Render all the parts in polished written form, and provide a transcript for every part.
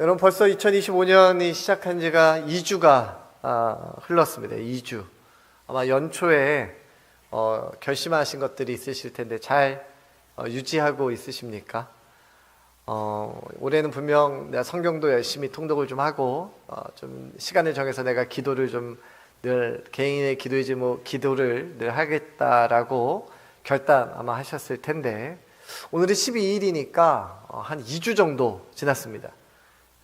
여러분 벌써 2025년이 시작한 지가 2주가 흘렀습니다. 2주. 아마 연초에 결심하신 것들이 있으실 텐데 잘 유지하고 있으십니까? 올해는 분명 내가 성경도 열심히 통독을 좀 하고 좀 시간을 정해서 내가 기도를 좀 늘 개인의 기도를 늘 하겠다라고 결단 아마 하셨을 텐데 오늘이 12일이니까 한 2주 정도 지났습니다.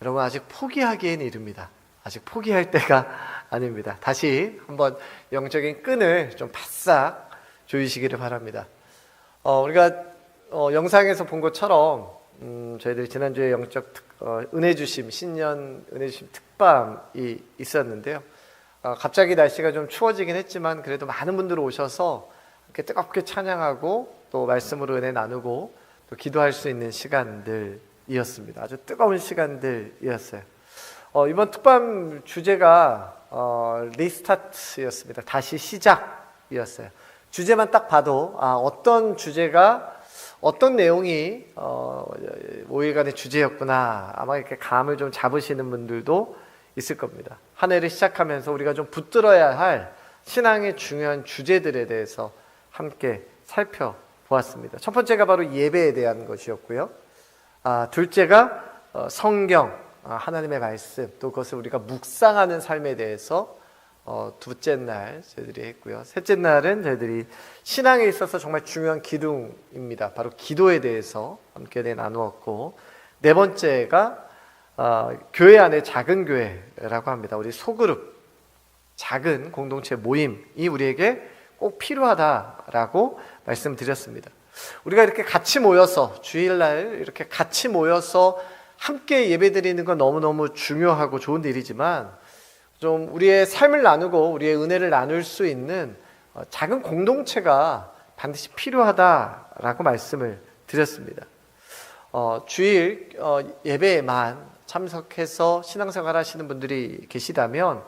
여러분 아직 포기하기엔 이릅니다. 아직 포기할 때가 아닙니다. 다시 한번 영적인 끈을 좀 바싹 조이시기를 바랍니다. 우리가 영상에서 본 것처럼 저희들이 지난주에 영적 은혜 주심 신년 은혜 주심 특밤이 있었는데요. 갑자기 날씨가 좀 추워지긴 했지만 그래도 많은 분들 오셔서 이렇게 뜨겁게 찬양하고 또 말씀으로 은혜 나누고 또 기도할 수 있는 시간들이었습니다. 아주 뜨거운 시간들이었어요. 이번 특밤 주제가 리스타트였습니다. 다시 시작이었어요. 주제만 딱 봐도 어떤 주제가 어떤 내용이 5일간의 주제였구나 아마 이렇게 감을 좀 잡으시는 분들도 있을 겁니다. 한 해를 시작하면서 우리가 좀 붙들어야 할 신앙의 중요한 주제들에 대해서 함께 살펴보았습니다. 첫 번째가 바로 예배에 대한 것이었고요. 둘째가 성경, 하나님의 말씀, 또 그것을 우리가 묵상하는 삶에 대해서 둘째 날 저희들이 했고요. 셋째 날은 저희들이 신앙에 있어서 정말 중요한 기둥입니다. 바로 기도에 대해서 함께 나누었고, 네 번째가 교회 안에 작은 교회라고 합니다. 우리 소그룹, 작은 공동체 모임이 우리에게 꼭 필요하다라고 말씀드렸습니다. 우리가 이렇게 같이 모여서 주일날 이렇게 같이 모여서 함께 예배드리는 건 너무너무 중요하고 좋은 일이지만 좀 우리의 삶을 나누고 우리의 은혜를 나눌 수 있는 작은 공동체가 반드시 필요하다라고 말씀을 드렸습니다. 주일 예배에만 참석해서 신앙생활 하시는 분들이 계시다면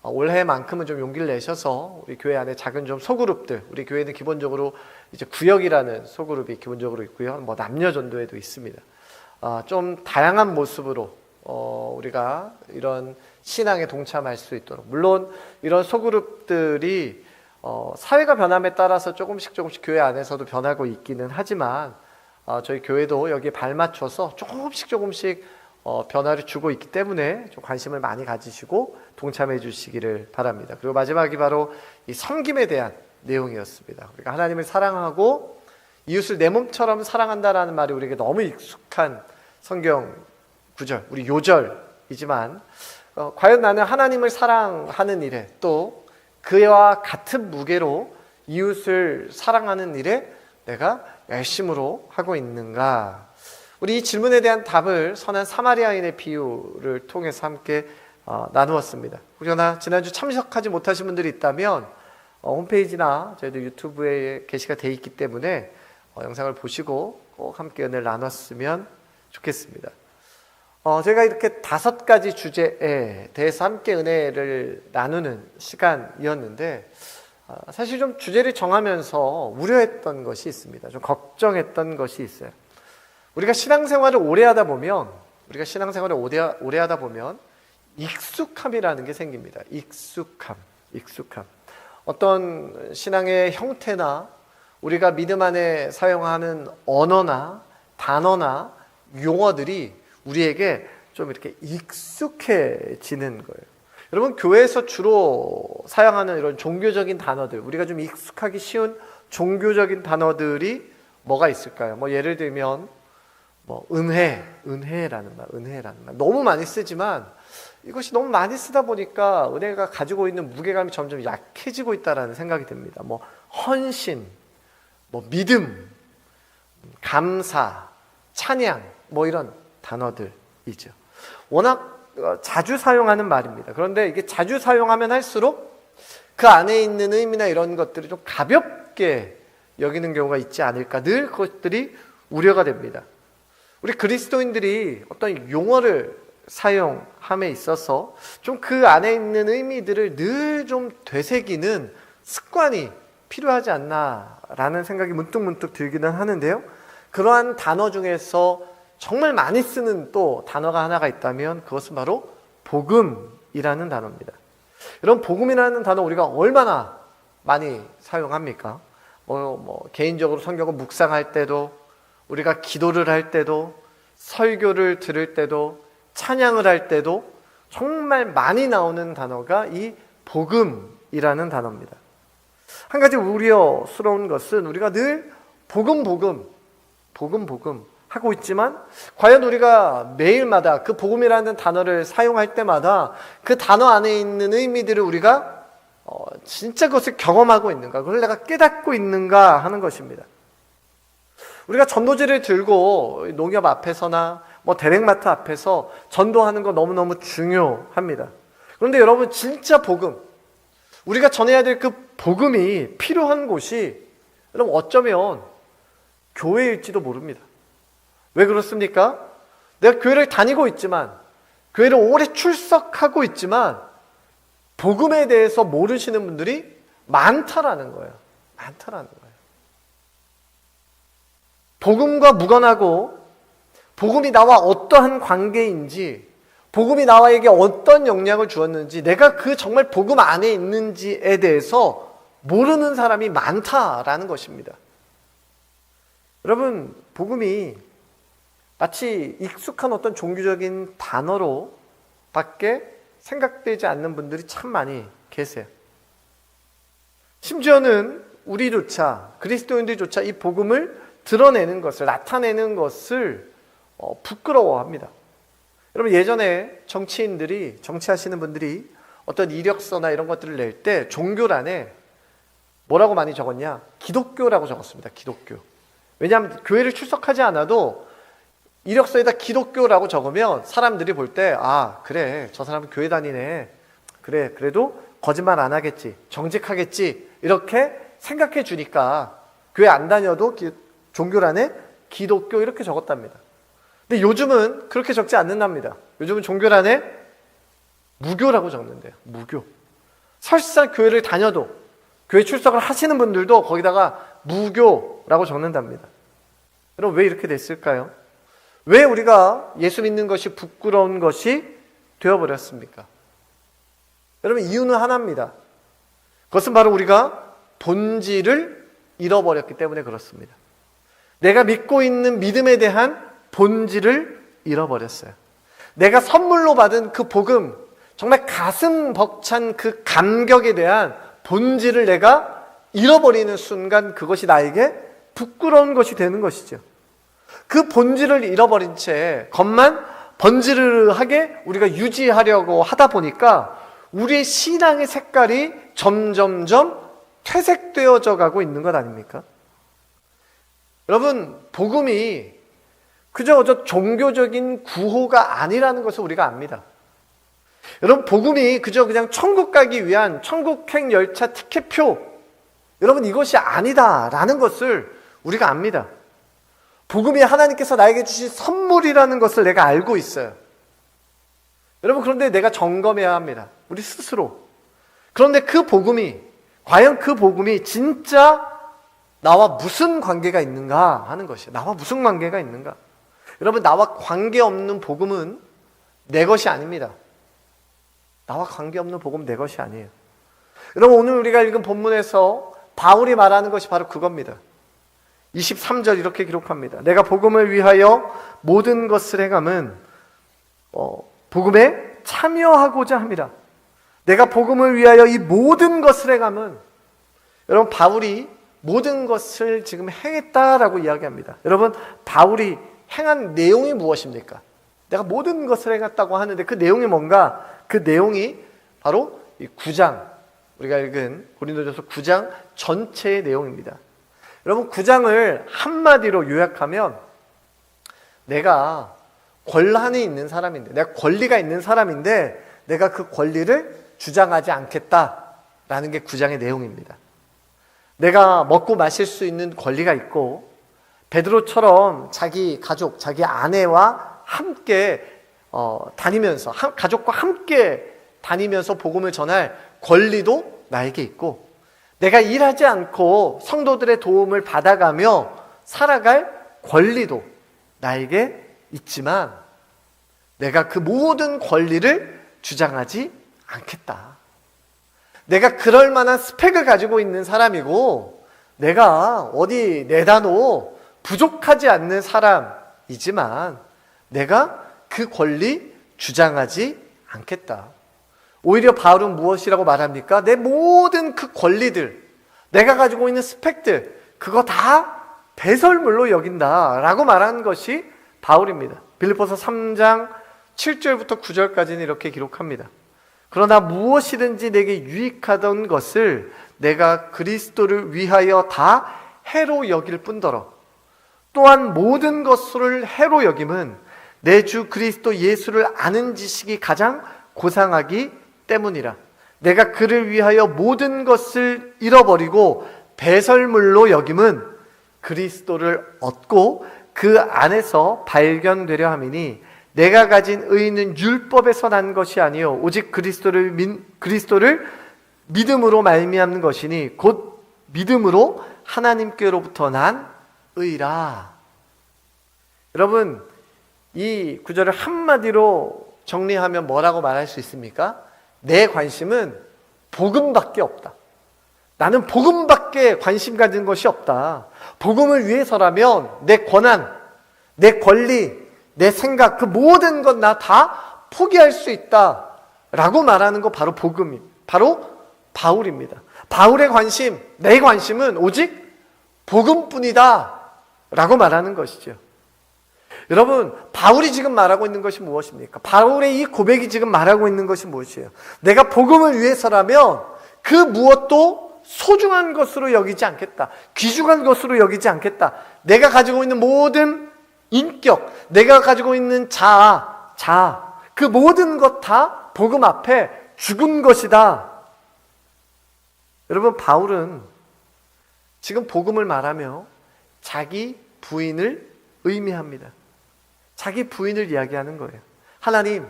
올해만큼은 좀 용기를 내셔서 우리 교회 안에 작은 좀 소그룹들, 우리 교회는 기본적으로 이제 구역이라는 소그룹이 기본적으로 있고요. 뭐 남녀 전도회도 있습니다. 좀 다양한 모습으로 우리가 이런 신앙에 동참할 수 있도록, 물론 이런 소그룹들이 사회가 변함에 따라서 조금씩 교회 안에서도 변하고 있기는 하지만 저희 교회도 여기에 발맞춰서 조금씩 변화를 주고 있기 때문에 좀 관심을 많이 가지시고 동참해 주시기를 바랍니다. 그리고 마지막이 바로 이 섬김에 대한 내용이었습니다. 우리가 하나님을 사랑하고 이웃을 내 몸처럼 사랑한다라는 말이 우리에게 너무 익숙한 성경 구절, 우리 요절이지만 과연 나는 하나님을 사랑하는 일에 또 그와 같은 무게로 이웃을 사랑하는 일에 내가 열심으로 하고 있는가? 우리 이 질문에 대한 답을 선한 사마리아인의 비유를 통해서 함께 나누었습니다. 그러나 지난주 참석하지 못하신 분들이 있다면 홈페이지나 저희도 유튜브에 게시가 되어 있기 때문에 영상을 보시고 꼭 함께 은혜를 나눴으면 좋겠습니다. 제가 이렇게 5가지 주제에 대해서 함께 은혜를 나누는 시간이었는데 사실 좀 주제를 정하면서 우려했던 것이 있습니다. 좀 걱정했던 것이 있어요. 우리가 신앙생활을 오래 하다 보면 익숙함이라는 게 생깁니다. 익숙함. 어떤 신앙의 형태나 우리가 믿음 안에 사용하는 언어나 단어나 용어들이 우리에게 좀 이렇게 익숙해지는 거예요. 여러분, 교회에서 주로 사용하는 이런 종교적인 단어들, 우리가 좀 익숙하기 쉬운 종교적인 단어들이 뭐가 있을까요? 예를 들면 은혜라는 말 너무 많이 쓰지만 이것이 너무 많이 쓰다 보니까 은혜가 가지고 있는 무게감이 점점 약해지고 있다라는 생각이 듭니다. 헌신, 믿음, 감사, 찬양, 이런 단어들이죠. 워낙 자주 사용하는 말입니다. 그런데 이게 자주 사용하면 할수록 그 안에 있는 의미나 이런 것들이 좀 가볍게 여기는 경우가 있지 않을까, 늘 그것들이 우려가 됩니다. 우리 그리스도인들이 어떤 용어를 사용함에 있어서 좀 그 안에 있는 의미들을 늘 좀 되새기는 습관이 필요하지 않나라는 생각이 문득 들기는 하는데요. 그러한 단어 중에서 정말 많이 쓰는 또 단어가 하나가 있다면 그것은 바로 복음이라는 단어입니다. 여러분, 복음이라는 단어 우리가 얼마나 많이 사용합니까? 개인적으로 성경을 묵상할 때도, 우리가 기도를 할 때도, 설교를 들을 때도, 찬양을 할 때도 정말 많이 나오는 단어가 이 복음이라는 단어입니다. 한 가지 우려스러운 것은 우리가 늘 복음 하고 있지만 과연 우리가 매일마다 그 복음이라는 단어를 사용할 때마다 그 단어 안에 있는 의미들을 우리가 진짜 그것을 경험하고 있는가, 그걸 내가 깨닫고 있는가 하는 것입니다. 우리가 전도지를 들고 농협 앞에서나 대rek마트 앞에서 전도하는 거 너무너무 중요합니다. 그런데 여러분, 진짜 복음, 우리가 전해야 될 그 복음이 필요한 곳이 여러분 어쩌면 교회일지도 모릅니다. 왜 그렇습니까? 내가 교회를 다니고 있지만, 교회를 오래 출석하고 있지만 복음에 대해서 모르시는 분들이 많다라는 거예요. 복음과 무관하고 복음이 나와 어떠한 관계인지, 복음이 나에게 어떤 영향을 주었는지, 내가 그 정말 복음 안에 있는지에 대해서 모르는 사람이 많다라는 것입니다. 여러분, 복음이 마치 익숙한 어떤 종교적인 단어로 밖에 생각되지 않는 분들이 참 많이 계세요. 심지어는 우리조차, 그리스도인들조차 이 복음을 드러내는 것을, 나타내는 것을 부끄러워합니다. 여러분, 예전에 정치하시는 분들이 어떤 이력서나 이런 것들을 낼 때 종교란에 뭐라고 많이 적었냐? 기독교라고 적었습니다. 기독교. 왜냐하면 교회를 출석하지 않아도 이력서에다 기독교라고 적으면 사람들이 볼 때, 아, 그래, 저 사람은 교회 다니네, 그래, 그래도 거짓말 안 하겠지, 정직하겠지, 이렇게 생각해 주니까 교회 안 다녀도 종교란에 기독교 이렇게 적었답니다. 근데 요즘은 그렇게 적지 않는답니다. 요즘은 종교란에 무교라고 적는데요. 무교. 설사 교회를 다녀도, 교회 출석을 하시는 분들도 거기다가 무교라고 적는답니다. 여러분, 왜 이렇게 됐을까요? 왜 우리가 예수 믿는 것이 부끄러운 것이 되어버렸습니까? 여러분, 이유는 하나입니다. 그것은 바로 우리가 본질을 잃어버렸기 때문에 그렇습니다. 내가 믿고 있는 믿음에 대한 본질을 잃어버렸어요. 내가 선물로 받은 그 복음, 정말 가슴 벅찬 그 감격에 대한 본질을 내가 잃어버리는 순간 그것이 나에게 부끄러운 것이 되는 것이죠. 그 본질을 잃어버린 채 겉만 번지르르하게 우리가 유지하려고 하다 보니까 우리의 신앙의 색깔이 점점점 퇴색되어져 가고 있는 것 아닙니까? 여러분, 복음이 그저 종교적인 구호가 아니라는 것을 우리가 압니다. 여러분, 복음이 그냥 천국 가기 위한 천국행 열차 티켓표, 여러분, 이것이 아니다라는 것을 우리가 압니다. 복음이 하나님께서 나에게 주신 선물이라는 것을 내가 알고 있어요. 여러분, 그런데 내가 점검해야 합니다. 우리 스스로. 그런데 과연 그 복음이 진짜 나와 무슨 관계가 있는가 하는 것이에요. 나와 무슨 관계가 있는가. 여러분, 나와 관계없는 복음은 내 것이 아닙니다. 나와 관계없는 복음은 내 것이 아니에요. 여러분, 오늘 우리가 읽은 본문에서 바울이 말하는 것이 바로 그겁니다. 23절 이렇게 기록합니다. 내가 복음을 위하여 모든 것을 행함은 복음에 참여하고자 함이라. 내가 복음을 위하여 이 모든 것을 행함은, 여러분, 바울이 모든 것을 지금 행했다라고 이야기합니다. 여러분, 바울이 행한 내용이 무엇입니까? 내가 모든 것을 행했다고 하는데 그 내용이 뭔가? 그 내용이 바로 이 9장, 우리가 읽은 고린도전서 9장 전체의 내용입니다. 여러분, 9장을 한마디로 요약하면 내가 권한이 있는 사람인데, 내가 권리가 있는 사람인데 내가 그 권리를 주장하지 않겠다라는 게 9장의 내용입니다. 내가 먹고 마실 수 있는 권리가 있고, 베드로처럼 자기 가족, 자기 아내와 함께 다니면서, 가족과 함께 다니면서 복음을 전할 권리도 나에게 있고, 내가 일하지 않고 성도들의 도움을 받아가며 살아갈 권리도 나에게 있지만 내가 그 모든 권리를 주장하지 않겠다. 내가 그럴 만한 스펙을 가지고 있는 사람이고 내가 어디 내다도 부족하지 않는 사람이지만 내가 그 권리 주장하지 않겠다. 오히려 바울은 무엇이라고 말합니까? 내 모든 그 권리들, 내가 가지고 있는 스펙들, 그거 다 배설물로 여긴다라고 말하는 것이 바울입니다. 빌립보서 3장 7절부터 9절까지는 이렇게 기록합니다. 그러나 무엇이든지 내게 유익하던 것을 내가 그리스도를 위하여 다 해로 여길 뿐더러 또한 모든 것을 해로 여김은 내 주 그리스도 예수를 아는 지식이 가장 고상하기 때문이라. 내가 그를 위하여 모든 것을 잃어버리고 배설물로 여김은 그리스도를 얻고 그 안에서 발견되려 함이니 내가 가진 의는 율법에서 난 것이 아니요 오직 그리스도를 믿음으로 말미암는 것이니 곧 믿음으로 하나님께로부터 난 의라. 여러분, 이 구절을 한마디로 정리하면 뭐라고 말할 수 있습니까? 내 관심은 복음밖에 없다. 나는 복음밖에 관심 가진 것이 없다. 복음을 위해서라면 내 권한, 내 권리, 내 생각, 그 모든 것 나 다 포기할 수 있다 라고 말하는 거 바로 바로 바울입니다. 바울의 관심, 내 관심은 오직 복음뿐이다 라고 말하는 것이죠. 여러분, 바울이 지금 말하고 있는 것이 무엇입니까? 바울의 이 고백이 지금 말하고 있는 것이 무엇이에요? 내가 복음을 위해서라면 그 무엇도 소중한 것으로 여기지 않겠다. 귀중한 것으로 여기지 않겠다. 내가 가지고 있는 모든 인격, 내가 가지고 있는 자아, 그 모든 것 다 복음 앞에 죽은 것이다. 여러분, 바울은 지금 복음을 말하며 자기 부인을 의미합니다. 자기 부인을 이야기하는 거예요. 하나님,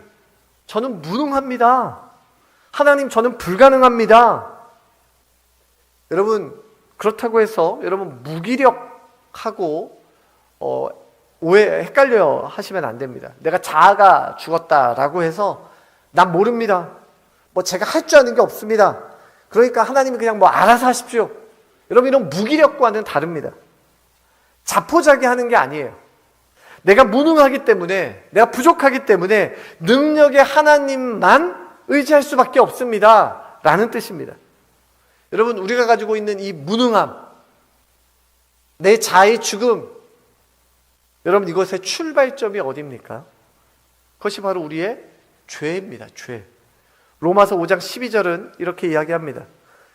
저는 무능합니다. 하나님, 저는 불가능합니다. 여러분, 그렇다고 해서 여러분 무기력하고 헷갈려 하시면 안 됩니다. 내가 자아가 죽었다라고 해서 난 모릅니다. 제가 할 줄 아는 게 없습니다. 그러니까 하나님이 그냥 알아서 하십시오. 여러분, 이런 무기력과는 다릅니다. 자포자기하는 게 아니에요. 내가 무능하기 때문에, 내가 부족하기 때문에 능력의 하나님만 의지할 수밖에 없습니다 라는 뜻입니다. 여러분, 우리가 가지고 있는 이 무능함, 내 자아의 죽음, 여러분, 이것의 출발점이 어디입니까? 그것이 바로 우리의 죄입니다. 죄. 로마서 5장 12절은 이렇게 이야기합니다.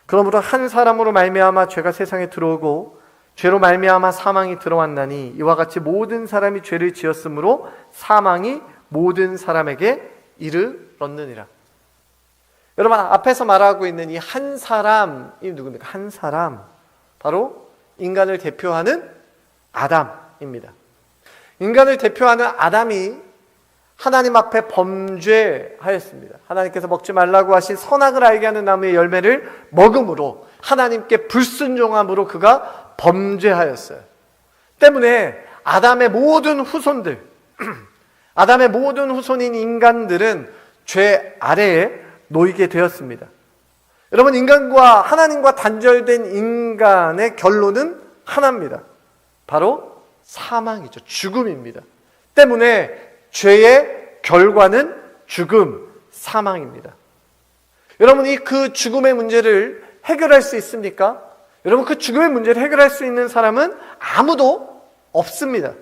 그러므로 한 사람으로 말미암아 죄가 세상에 들어오고 죄로 말미암아 사망이 들어왔나니 이와 같이 모든 사람이 죄를 지었으므로 사망이 모든 사람에게 이르렀느니라. 여러분, 앞에서 말하고 있는 이 한 사람이 누굽니까? 한 사람, 바로 인간을 대표하는 아담입니다. 인간을 대표하는 아담이 하나님 앞에 범죄하였습니다. 하나님께서 먹지 말라고 하신 선악을 알게 하는 나무의 열매를 먹음으로 하나님께 불순종함으로 그가 범죄하였어요. 때문에 아담의 모든 후손들, 아담의 모든 후손인 인간들은 죄 아래에 놓이게 되었습니다. 여러분, 인간과 하나님과 단절된 인간의 결론은 하나입니다. 바로 사망이죠. 죽음입니다. 때문에 죄의 결과는 죽음, 사망입니다. 여러분이 그 죽음의 문제를 해결할 수 있습니까? 여러분, 그 죽음의 문제를 해결할 수 있는 사람은 아무도 없습니다.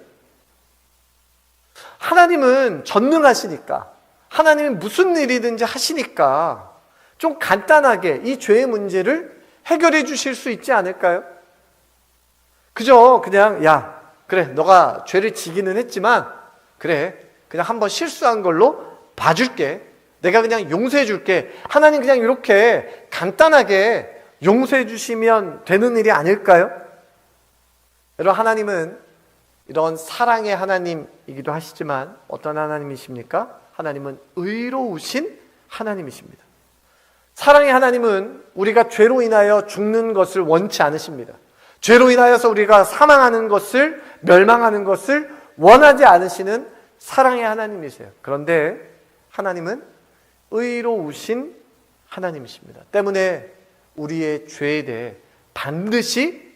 하나님은 전능하시니까, 하나님은 무슨 일이든지 하시니까 좀 간단하게 이 죄의 문제를 해결해 주실 수 있지 않을까요? 그저 그냥 야, 그래, 너가 죄를 지기는 했지만 그래, 그냥 한번 실수한 걸로 봐줄게. 내가 그냥 용서해 줄게. 하나님 그냥 이렇게 간단하게 용서해 주시면 되는 일이 아닐까요? 여러분, 하나님은 이런 사랑의 하나님이기도 하시지만 어떤 하나님이십니까? 하나님은 의로우신 하나님이십니다. 사랑의 하나님은 우리가 죄로 인하여 죽는 것을 원치 않으십니다. 죄로 인하여서 우리가 사망하는 것을, 멸망하는 것을 원하지 않으시는 사랑의 하나님이세요. 그런데 하나님은 의로우신 하나님이십니다. 때문에 우리의 죄에 대해 반드시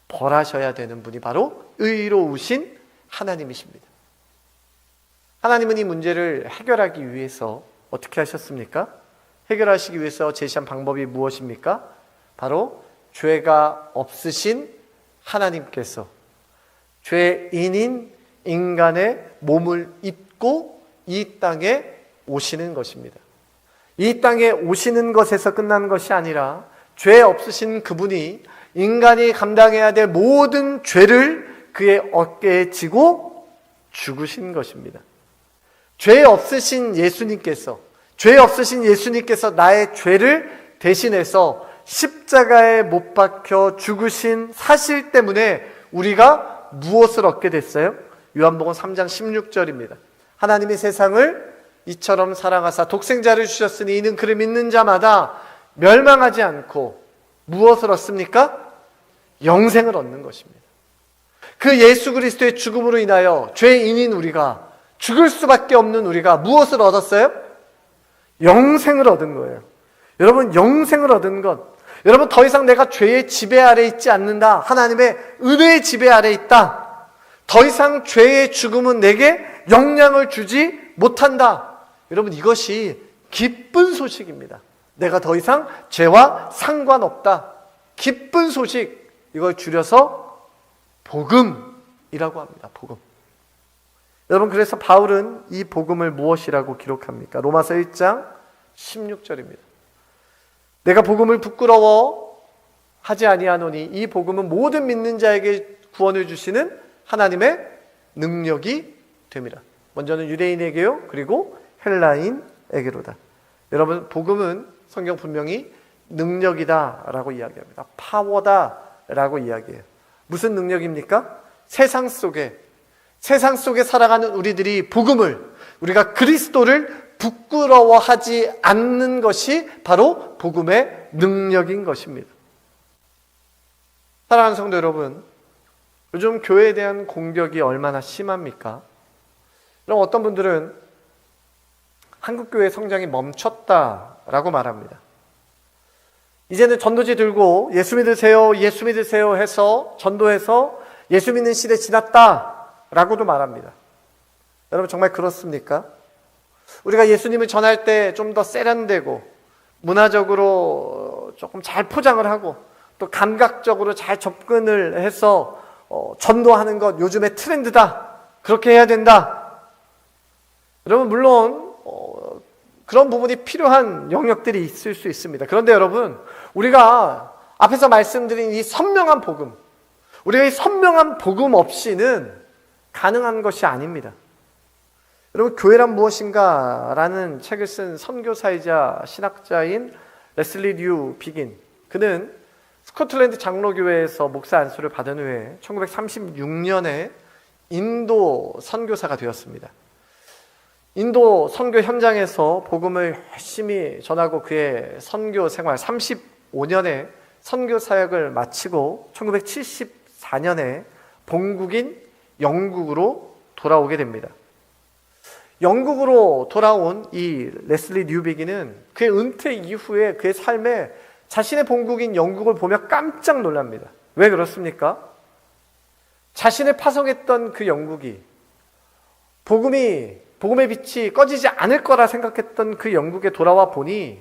벌하셔야 되는 분이 바로 의로우신 하나님이십니다. 하나님은 이 문제를 해결하기 위해서 어떻게 하셨습니까? 해결하시기 위해서 제시한 방법이 무엇입니까? 바로 죄가 없으신 하나님께서 죄인인 인간의 몸을 입고 이 땅에 오시는 것입니다. 이 땅에 오시는 것에서 끝나는 것이 아니라 죄 없으신 그분이 인간이 감당해야 될 모든 죄를 그의 어깨에 지고 죽으신 것입니다. 죄 없으신 예수님께서 나의 죄를 대신해서 십자가에 못 박혀 죽으신 사실 때문에 우리가 무엇을 얻게 됐어요? 요한복음 3장 16절입니다. 하나님이 세상을 이처럼 사랑하사 독생자를 주셨으니 이는 그를 믿는 자마다 멸망하지 않고 무엇을 얻습니까? 영생을 얻는 것입니다. 그 예수 그리스도의 죽음으로 인하여 죄인인 우리가, 죽을 수밖에 없는 우리가 무엇을 얻었어요? 영생을 얻은 거예요. 여러분, 영생을 얻은 것, 여러분, 더 이상 내가 죄의 지배 아래 있지 않는다. 하나님의 은혜의 지배 아래 있다. 더 이상 죄의 죽음은 내게 영향을 주지 못한다. 여러분, 이것이 기쁜 소식입니다. 내가 더 이상 죄와 상관없다. 기쁜 소식, 이걸 줄여서 복음이라고 합니다. 복음. 여러분, 그래서 바울은 이 복음을 무엇이라고 기록합니까? 로마서 1장 16절입니다. 내가 복음을 부끄러워하지 아니하노니 이 복음은 모든 믿는 자에게 구원을 주시는 하나님의 능력이 됨이라. 먼저는 유대인에게요, 그리고 헬라인에게로다. 여러분, 복음은 성경 분명히 능력이다라고 이야기합니다. 파워다라고 이야기해요. 무슨 능력입니까? 세상 속에 살아가는 우리들이 복음을, 우리가 그리스도를 부끄러워하지 않는 것이 바로 복음의 능력인 것입니다. 사랑하는 성도 여러분, 요즘 교회에 대한 공격이 얼마나 심합니까? 그럼 어떤 분들은 한국교회 성장이 멈췄다라고 말합니다. 이제는 전도지 들고 예수 믿으세요 해서 전도해서 예수 믿는 시대 지났다라고도 말합니다. 여러분, 정말 그렇습니까? 우리가 예수님을 전할 때 좀 더 세련되고 문화적으로 조금 잘 포장을 하고 또 감각적으로 잘 접근을 해서 전도하는 것 요즘의 트렌드다. 그렇게 해야 된다. 여러분, 물론 그런 부분이 필요한 영역들이 있을 수 있습니다. 그런데 여러분, 우리가 앞에서 말씀드린 이 선명한 복음, 우리가 이 선명한 복음 없이는 가능한 것이 아닙니다. 여러분, 교회란 무엇인가? 라는 책을 쓴 선교사이자 신학자인 레슬리 류 비긴, 그는 스코틀랜드 장로교회에서 목사 안수를 받은 후에 1936년에 인도 선교사가 되었습니다. 인도 선교 현장에서 복음을 열심히 전하고 그의 선교 생활 35년의 선교 사역을 마치고 1974년에 본국인 영국으로 돌아오게 됩니다. 영국으로 돌아온 이 레슬리 뉴비기는 그의 은퇴 이후에 그의 삶에 자신의 본국인 영국을 보며 깜짝 놀랍니다. 왜 그렇습니까? 자신을 파송했던 그 영국이, 복음의 빛이 꺼지지 않을 거라 생각했던 그 영국에 돌아와 보니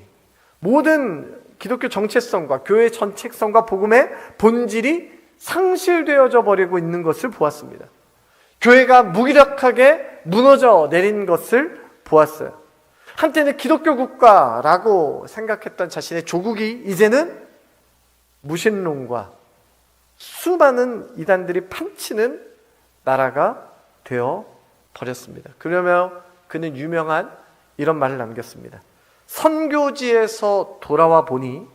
모든 기독교 정체성과 교회의 정체성과 복음의 본질이 상실되어져 버리고 있는 것을 보았습니다. 교회가 무기력하게 무너져 내린 것을 보았어요. 한때는 기독교 국가라고 생각했던 자신의 조국이 이제는 무신론과 수많은 이단들이 판치는 나라가 되어 버렸습니다. 그러며 그는 유명한 이런 말을 남겼습니다. 선교지에서 돌아와 보니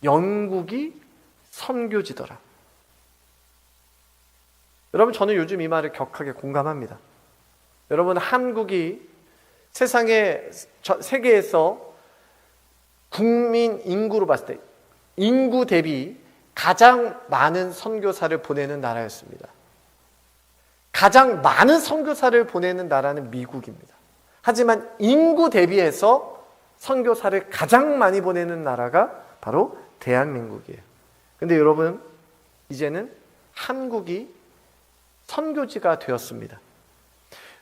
영국이 선교지더라. 여러분, 저는 요즘 이 말을 격하게 공감합니다. 여러분, 한국이 세계에서 국민 인구로 봤을 때 인구 대비 가장 많은 선교사를 보내는 나라였습니다. 가장 많은 선교사를 보내는 나라는 미국입니다. 하지만 인구 대비해서 선교사를 가장 많이 보내는 나라가 바로 대한민국이에요. 근데 여러분, 이제는 한국이 선교지가 되었습니다.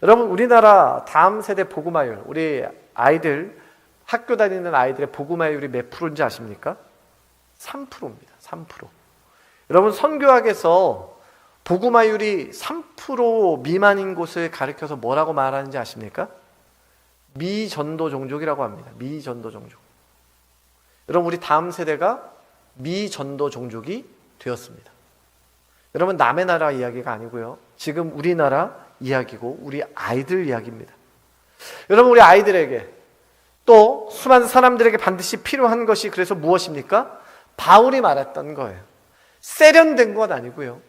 여러분, 우리나라 다음 세대 복음화율, 우리 아이들, 학교 다니는 아이들의 복음화율이 몇 프로인지 아십니까? 3%입니다. 3%. 여러분, 선교학에서 복음화율이 3% 미만인 곳을 가리켜서 뭐라고 말하는지 아십니까? 미전도 종족이라고 합니다. 미전도 종족. 여러분, 우리 다음 세대가 미전도 종족이 되었습니다. 여러분, 남의 나라 이야기가 아니고요. 지금 우리나라 이야기고 우리 아이들 이야기입니다. 여러분, 우리 아이들에게 또 수많은 사람들에게 반드시 필요한 것이 그래서 무엇입니까? 바울이 말했던 거예요. 세련된 것 아니고요.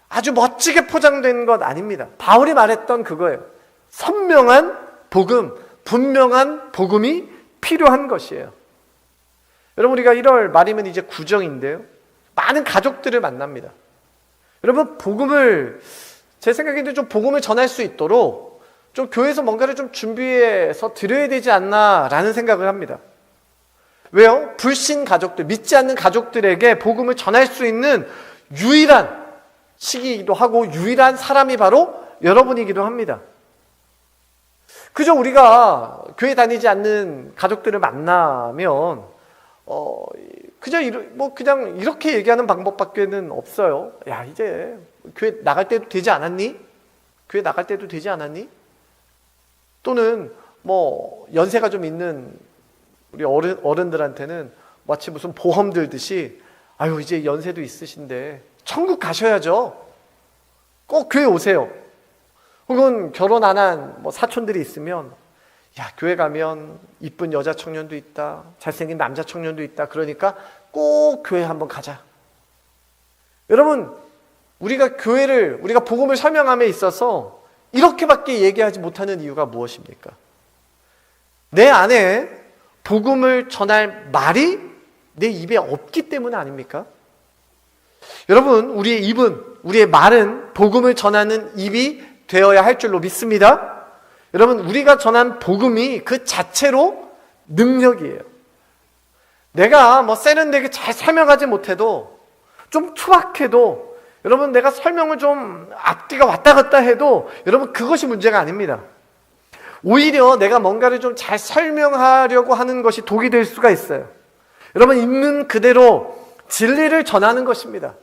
아주 멋지게 포장된 것 아닙니다. 바울이 말했던 그거예요. 선명한 복음, 분명한 복음이 필요한 것이에요. 여러분, 우리가 1월 말이면 이제 구정인데요. 많은 가족들을 만납니다. 여러분, 복음을, 제 생각에는 좀 복음을 전할 수 있도록 좀 교회에서 뭔가를 좀 준비해서 드려야 되지 않나라는 생각을 합니다. 왜요? 불신 가족들, 믿지 않는 가족들에게 복음을 전할 수 있는 유일한 시기이기도 하고 유일한 사람이 바로 여러분이기도 합니다. 그저 우리가 교회 다니지 않는 가족들을 만나면 그냥 이렇게 얘기하는 방법밖에는 없어요. 야, 이제 교회 나갈 때도 되지 않았니? 교회 나갈 때도 되지 않았니? 또는 연세가 좀 있는 우리 어른들한테는 마치 무슨 보험 들듯이, 아유, 이제 연세도 있으신데 천국 가셔야죠. 꼭 교회 오세요. 혹은 결혼 안 한 사촌들이 있으면, 야, 교회 가면 이쁜 여자 청년도 있다, 잘생긴 남자 청년도 있다, 그러니까 꼭 교회 한번 가자. 여러분, 우리가 복음을 설명함에 있어서 이렇게밖에 얘기하지 못하는 이유가 무엇입니까? 내 안에 복음을 전할 말이 내 입에 없기 때문 아닙니까? 여러분, 우리의 입은, 우리의 말은 복음을 전하는 입이 되어야 할 줄로 믿습니다. 여러분, 우리가 전한 복음이 그 자체로 능력이에요. 내가 세련되게 잘 설명하지 못해도, 좀 투박해도, 여러분, 내가 설명을 좀 앞뒤가 왔다 갔다 해도 여러분, 그것이 문제가 아닙니다. 오히려 내가 뭔가를 좀 잘 설명하려고 하는 것이 독이 될 수가 있어요. 여러분, 있는 그대로 진리를 전하는 것입니다.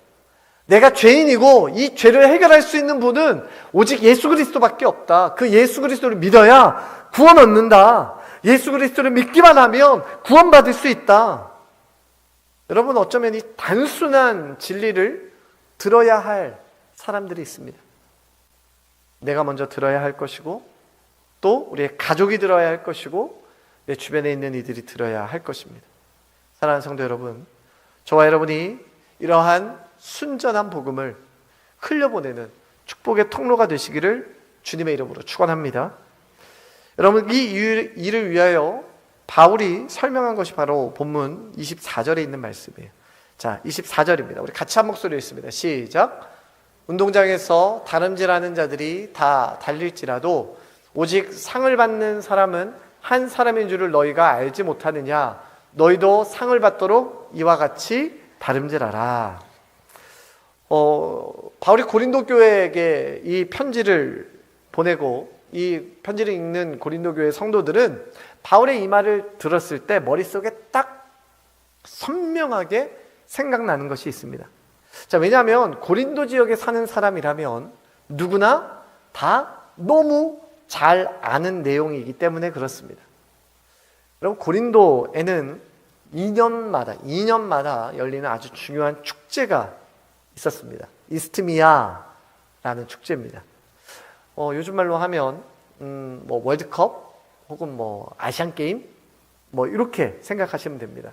내가 죄인이고 이 죄를 해결할 수 있는 분은 오직 예수 그리스도밖에 없다. 그 예수 그리스도를 믿어야 구원 얻는다. 예수 그리스도를 믿기만 하면 구원받을 수 있다. 여러분, 어쩌면 이 단순한 진리를 들어야 할 사람들이 있습니다. 내가 먼저 들어야 할 것이고, 또 우리의 가족이 들어야 할 것이고, 내 주변에 있는 이들이 들어야 할 것입니다. 사랑하는 성도 여러분, 저와 여러분이 이러한 순전한 복음을 흘려보내는 축복의 통로가 되시기를 주님의 이름으로 축원합니다. 여러분, 이 일을 위하여 바울이 설명한 것이 바로 본문 24절에 있는 말씀이에요. 자, 24절입니다. 우리 같이 한 목소리로 읽습니다. 시작. 운동장에서 다름질하는 자들이 다 달릴지라도 오직 상을 받는 사람은 한 사람인 줄을 너희가 알지 못하느냐? 너희도 상을 받도록 이와 같이 다름질하라. 바울이 고린도 교회에게 이 편지를 보내고, 이 편지를 읽는 고린도 교회 성도들은 바울의 이 말을 들었을 때 머릿속에 딱 선명하게 생각나는 것이 있습니다. 자, 왜냐하면 고린도 지역에 사는 사람이라면 누구나 다 너무 잘 아는 내용이기 때문에 그렇습니다. 여러분, 고린도에는 2년마다 열리는 아주 중요한 축제가 있었습니다. 이스트미아라는 축제입니다. 요즘 말로 하면 월드컵 혹은 아시안게임 이렇게 생각하시면 됩니다.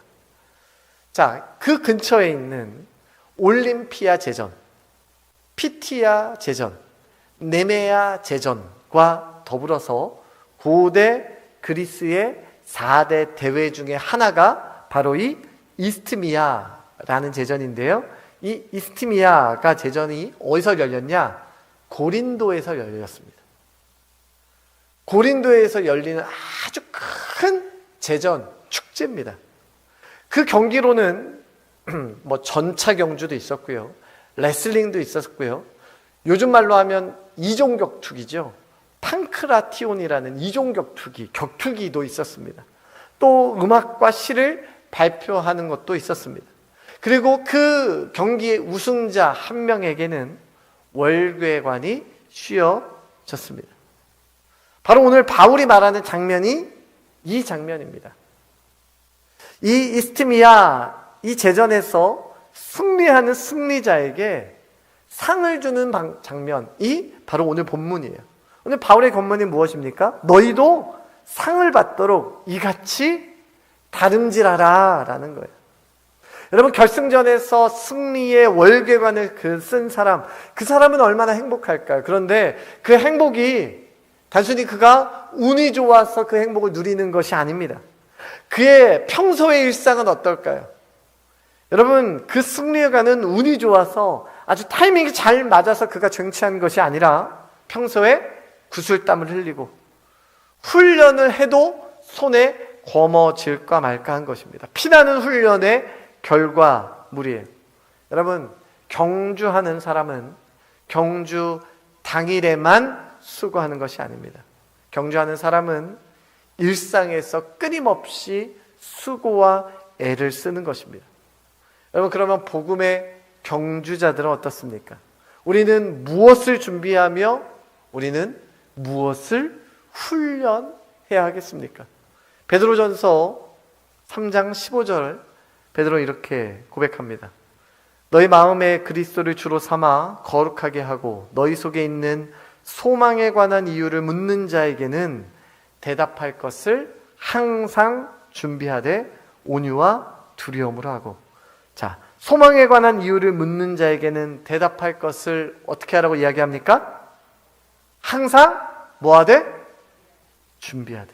자, 그 근처에 있는 올림피아 제전, 피티아 제전, 네메아 제전과 더불어서 고대 그리스의 4대 대회 중에 하나가 바로 이 이스트미아라는 제전인데요. 이 이스트미아가 제전이 어디서 열렸냐? 고린도에서 열렸습니다. 고린도에서 열리는 아주 큰 제전 축제입니다. 그 경기로는 뭐 전차 경주도 있었고요, 레슬링도 있었고요, 요즘 말로 하면 이종격투기죠. 팡크라티온이라는 이종격투기, 격투기도 있었습니다. 또 음악과 시를 발표하는 것도 있었습니다. 그리고 그 경기의 우승자 한 명에게는 월궤관이 씌워졌습니다. 바로 오늘 바울이 말하는 장면이 이 장면입니다. 이 이스티미아, 이 제전에서 승리하는 승리자에게 상을 주는 장면이 바로 오늘 본문이에요. 오늘 바울의 권면이 무엇입니까? 너희도 상을 받도록 이같이 다름질하라 라는 거예요. 여러분, 결승전에서 승리의 월궤관을 쓴 사람, 그 사람은 얼마나 행복할까요? 그런데 그 행복이 단순히 그가 운이 좋아서 그 행복을 누리는 것이 아닙니다. 그의 평소의 일상은 어떨까요? 여러분, 그 승리가는 운이 좋아서 아주 타이밍이 잘 맞아서 그가 쟁취한 것이 아니라 평소에 구슬땀을 흘리고 훈련을 해도 손에 거머쥘까 말까 한 것입니다. 피나는 훈련의 결과물이에요. 여러분, 경주하는 사람은 경주 당일에만 수고하는 것이 아닙니다. 경주하는 사람은 일상에서 끊임없이 수고와 애를 쓰는 것입니다. 여러분, 그러면 복음의 경주자들은 어떻습니까? 우리는 무엇을 준비하며 우리는 무엇을 훈련해야 하겠습니까? 베드로전서 3장 15절 베드로 이렇게 고백합니다. 너희 마음에 그리스도를 주로 삼아 거룩하게 하고 너희 속에 있는 소망에 관한 이유를 묻는 자에게는 대답할 것을 항상 준비하되 온유와 두려움으로 하고. 자, 소망에 관한 이유를 묻는 자에게는 대답할 것을 어떻게 하라고 이야기합니까? 항상 뭐하되? 준비하되.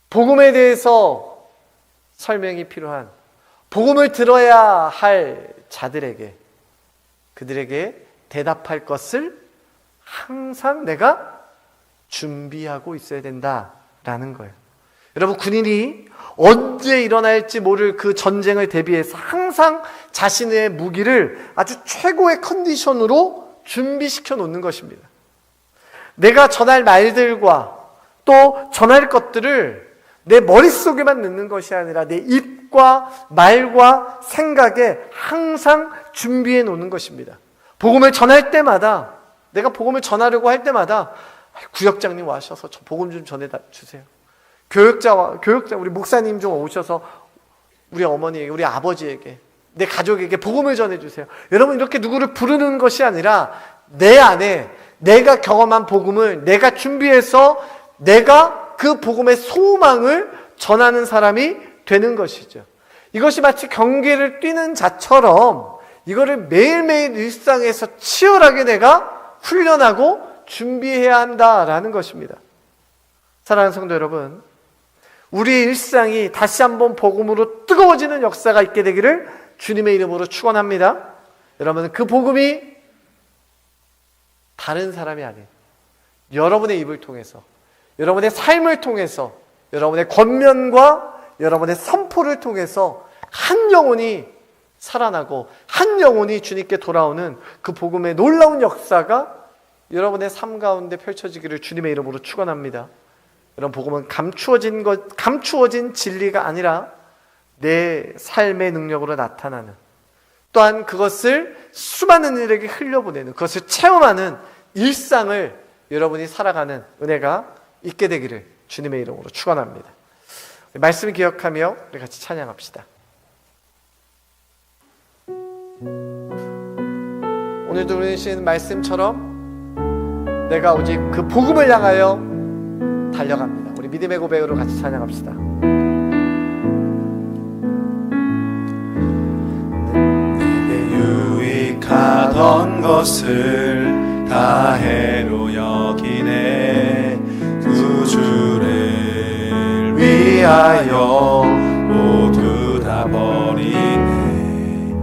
복음에 대해서 설명이 필요한, 복음을 들어야 할 자들에게, 그들에게 대답할 것을 항상 내가 준비하고 있어야 된다라는 거예요. 여러분, 군인이 언제 일어날지 모를 그 전쟁을 대비해서 항상 자신의 무기를 아주 최고의 컨디션으로 준비시켜 놓는 것입니다. 내가 전할 말들과 또 전할 것들을 내 머릿속에만 넣는 것이 아니라 내 입과 말과 생각에 항상 준비해 놓는 것입니다. 복음을 전할 때마다, 내가 복음을 전하려고 할 때마다 구역장님 와셔서 저 복음 좀 전해 주세요. 교육자, 우리 목사님 좀 오셔서 우리 어머니에게, 우리 아버지에게, 내 가족에게 복음을 전해주세요. 여러분, 이렇게 누구를 부르는 것이 아니라 내 안에 내가 경험한 복음을 내가 준비해서 내가 그 복음의 소망을 전하는 사람이 되는 것이죠. 이것이 마치 경기를 뛰는 자처럼 이거를 매일매일 일상에서 치열하게 내가 훈련하고 준비해야 한다라는 것입니다. 사랑하는 성도 여러분, 우리의 일상이 다시 한번 복음으로 뜨거워지는 역사가 있게 되기를 주님의 이름으로 축원합니다. 여러분, 그 복음이 다른 사람이 아닌 여러분의 입을 통해서, 여러분의 삶을 통해서, 여러분의 권면과 여러분의 선포를 통해서 한 영혼이 살아나고 한 영혼이 주님께 돌아오는 그 복음의 놀라운 역사가 여러분의 삶 가운데 펼쳐지기를 주님의 이름으로 축원합니다. 여러분, 복음은 감추어진 진리가 아니라 내 삶의 능력으로 나타나는, 또한 그것을 수많은 이들에게 흘려보내는, 그것을 체험하는 일상을 여러분이 살아가는 은혜가 있게 되기를 주님의 이름으로 축원합니다. 말씀을 기억하며 우리 같이 찬양합시다. 오늘 들으신 말씀처럼 내가 오직 그 복음을 향하여 달려갑니다. 우리 믿음의 고백으로 같이 찬양합시다. 내게 유익하던 것을 다 해로 여기네. 구주를 위하여 모두 다 버리네.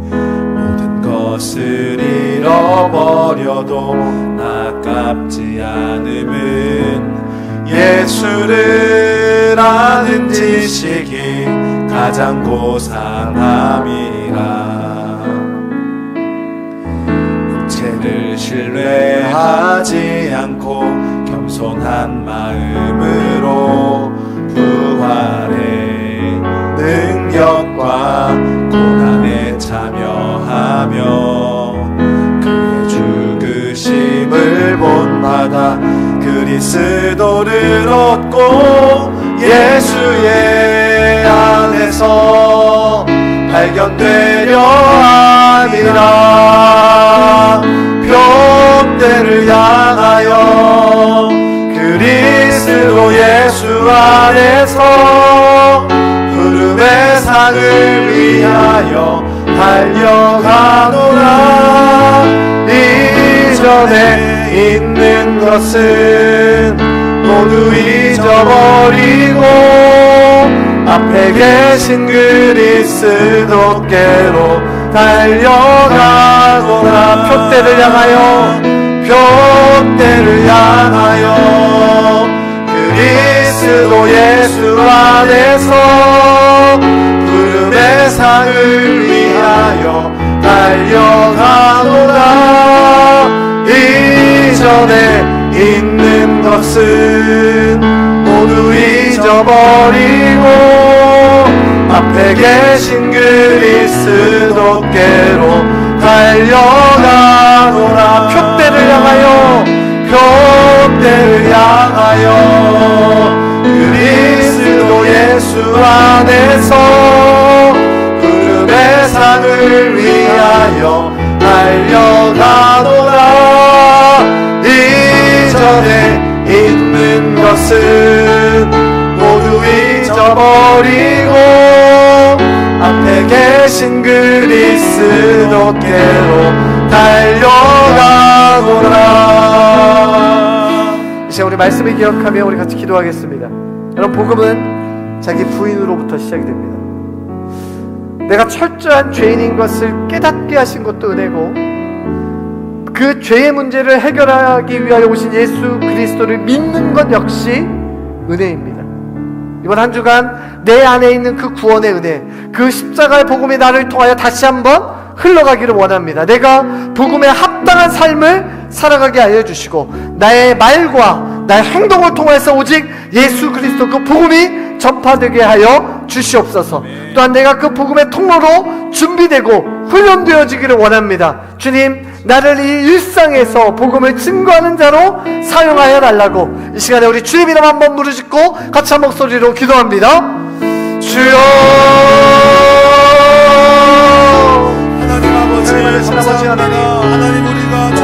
모든 것을 잃어 잃어버려도 아깝지 않음은 예수를 아는 지식이 가장 고상함이라. 육체를 신뢰하지 않고 겸손한 마음으로 부활의 능력과 고난에 참여하며 그의 죽으심을 본받아 그리스도를 얻고 예수의 안에서 발견되려 함이라. 표대를 향하여 그리스도 예수 안에서 부름의 상을 위하여 달려가노라. 이전에 있는 것은 모두 잊어버리고 앞에 계신 그리스도께로 달려가노라. 표대를 향하여 표대를 향하여 그리스도 예수 안에서 부름의 상을 위하여 달려가노라. 이전에 있는 것은 모두 잊어버리고 앞에 계신 그리스도께로 달려가노라. 표대를 향하여 표대를 향하여 그리스도 예수 안에서 부름의 상을 위하여 달려가노라. 이전에 있는 것은 모두 잊어버리고 앞에 계신 그리스도께로 달려가노라. 이제 우리 말씀을 기억하며 우리 같이 기도하겠습니다. 여러분, 복음은 자기 부인으로부터 시작이 됩니다. 내가 철저한 죄인인 것을 깨닫게 하신 것도 은혜고, 그 죄의 문제를 해결하기 위하여 오신 예수 그리스도를 믿는 것 역시 은혜입니다. 이번 한 주간 내 안에 있는 그 구원의 은혜, 그 십자가의 복음이 나를 통하여 다시 한번 흘러가기를 원합니다. 내가 복음에 합당한 삶을 살아가게 하여 주시고, 나의 말과 나의 행동을 통해서 오직 예수 그리스도 그 복음이 전파되게 하여 주시옵소서. 또한 내가 그 복음의 통로로 준비되고 훈련되어지기를 원합니다. 주님, 나를 이 일상에서 복음을 증거하는 자로 사용하여 달라고 이 시간에 우리 주님 이름 한번 부르짖고 같이 한 목소리로 기도합니다. 주여, 하나님 아버지 감사합니다. 하나님 우리가